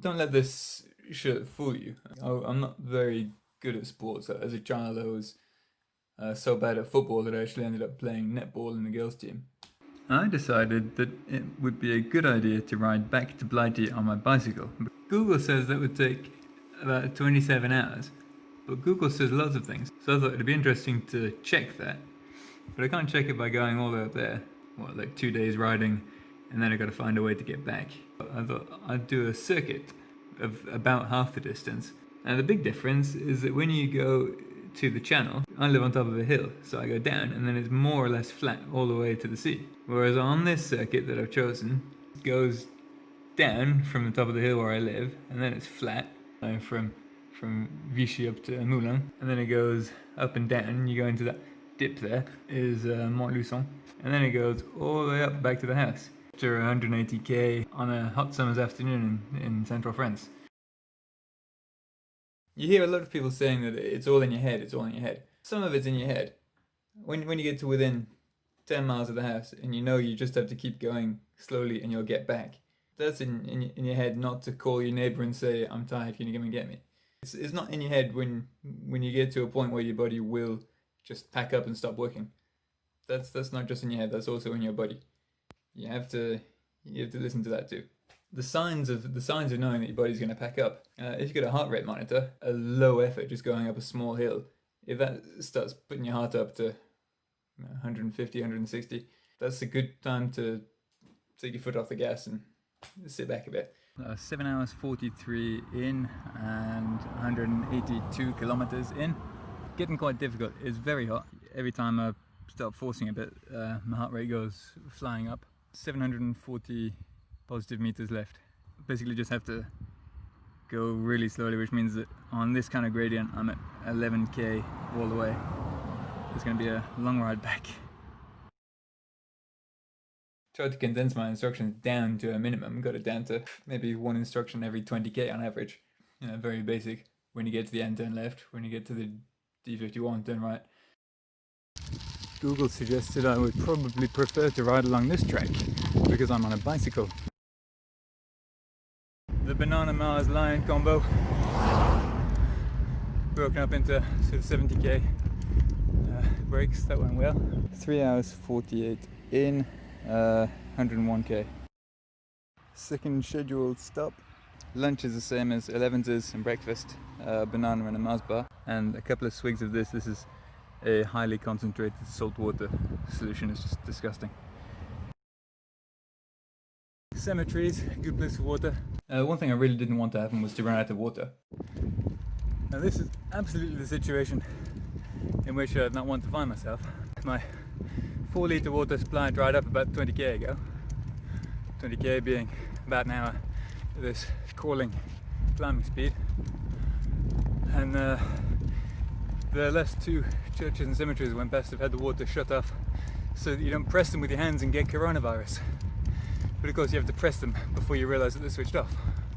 Don't let this shirt fool you. I'm not very good at sports. As a child, I was so bad at football that I actually ended up playing netball in the girls' team. I decided that it would be a good idea to ride back to Blighty on my bicycle. Google says that would take about 27 hours, but Google says lots of things, so I thought it'd be interesting to check that. But I can't check it by going all the way up there, like 2 days riding, and then I got to find a way to get back. I thought I'd do a circuit of about half the distance. And the big difference is that when you go to the channel, I live on top of a hill, so I go down and then it's more or less flat all the way to the sea. Whereas on this circuit that I've chosen, it goes down from the top of the hill where I live, and then it's flat from Vichy up to Moulins, and then it goes up and down, and you go into that dip there, is Montluçon, and then it goes all the way up back to the house. After 180k on a hot summer's afternoon in central France. You hear a lot of people saying that it's all in your head, it's all in your head. Some of it's in your head. When you get to within 10 miles of the house and you know you just have to keep going slowly and you'll get back, that's in your head, not to call your neighbor and say, I'm tired, can you come and get me? It's not in your head when you get to a point where your body will just pack up and stop working. That's not just in your head, that's also in your body. You have to listen to that too. The signs of knowing that your body's going to pack up. If you've got a heart rate monitor, a low effort just going up a small hill, if that starts putting your heart up to 150, 160, that's a good time to take your foot off the gas and sit back a bit. 7 hours 43 in and 182 kilometers in. Getting quite difficult. It's very hot. Every time I start forcing a bit, my heart rate goes flying up. 740 positive meters left. Basically just have to go really slowly, which means that on this kind of gradient I'm at 11k all the way. It's going to be a long ride back. Tried to condense my instructions down to a minimum, got it down to maybe one instruction every 20k on average. You know, very basic. When you get to the end, turn left. When you get to the D51, turn right. Google suggested I would probably prefer to ride along this track because I'm on a bicycle. The Banana Mars Lion combo broken up into sort of 70k breaks. That went well. 3 hours 48 in, 101k. Second scheduled stop. Lunch is the same as 11's and breakfast, banana and a Mars bar, and a couple of swigs of this. This is a highly concentrated saltwater solution. It's just disgusting. Cemeteries, good place for water. One thing I really didn't want to happen was to run out of water. Now this is absolutely the situation in which I'd not want to find myself. My 4 litre water supply dried up about 20k ago. 20k being about an hour at this crawling climbing speed. And the last 2 churches and cemeteries I went past have had the water shut off so that you don't press them with your hands and get coronavirus. But of course you have to press them before you realise that they're switched off.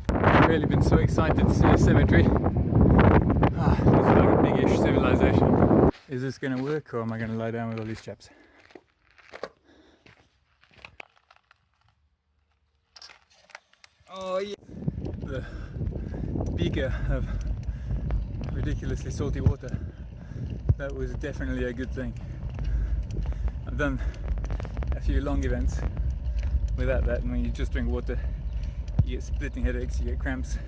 I've really been so excited to see a cemetery. This is like a big-ish civilization. Is this going to work, or am I going to lie down with all these chaps? Oh yeah! The beaker of ridiculously salty water. That was definitely a good thing. I've done a few long events without that, and when you just drink water you get splitting headaches, you get cramps,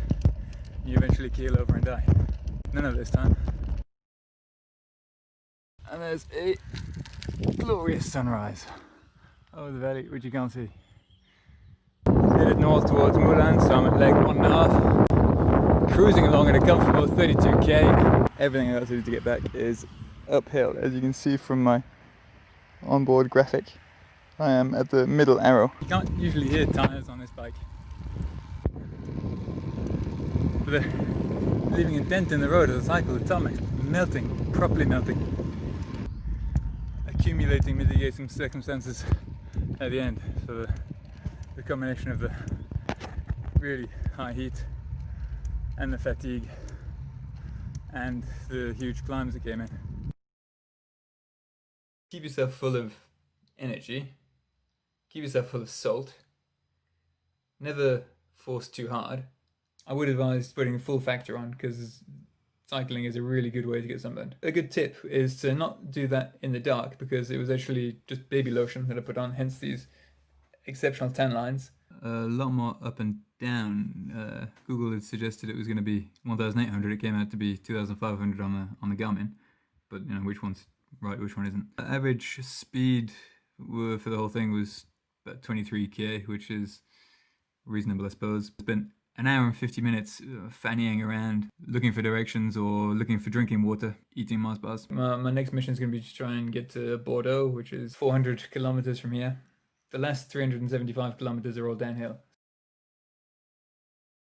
you eventually keel over and die. None of this time. And there's a glorious sunrise over the valley, which you can't see. Headed north towards Moulins, so I'm at leg 1.5. Cruising along at a comfortable 32k. Everything else I need to get back is uphill, as you can see from my onboard graphic. I am at the middle arrow. You can't usually hear tyres on this bike, but they're leaving a dent in the road as I cycle. The tarmac's melting, properly melting. Accumulating mitigating circumstances at the end. So the combination of the really high heat and the fatigue and the huge climbs that came in. Keep yourself full of energy. Keep yourself full of salt. Never force too hard. I would advise putting a full factor on because cycling is a really good way to get sunburned. A good tip is to not do that in the dark because it was actually just baby lotion that I put on, hence these exceptional tan lines. A lot more up and down. Google had suggested it was going to be 1,800. It came out to be 2,500 on the Garmin, but you know which one's right, which one isn't. Average speed for the whole thing was about 23k, which is reasonable, I suppose. It's been an hour and 50 minutes fannying around, looking for directions or looking for drinking water, eating Mars bars. My next mission is going to be to try and get to Bordeaux, which is 400 kilometers from here. The last 375 kilometers are all downhill.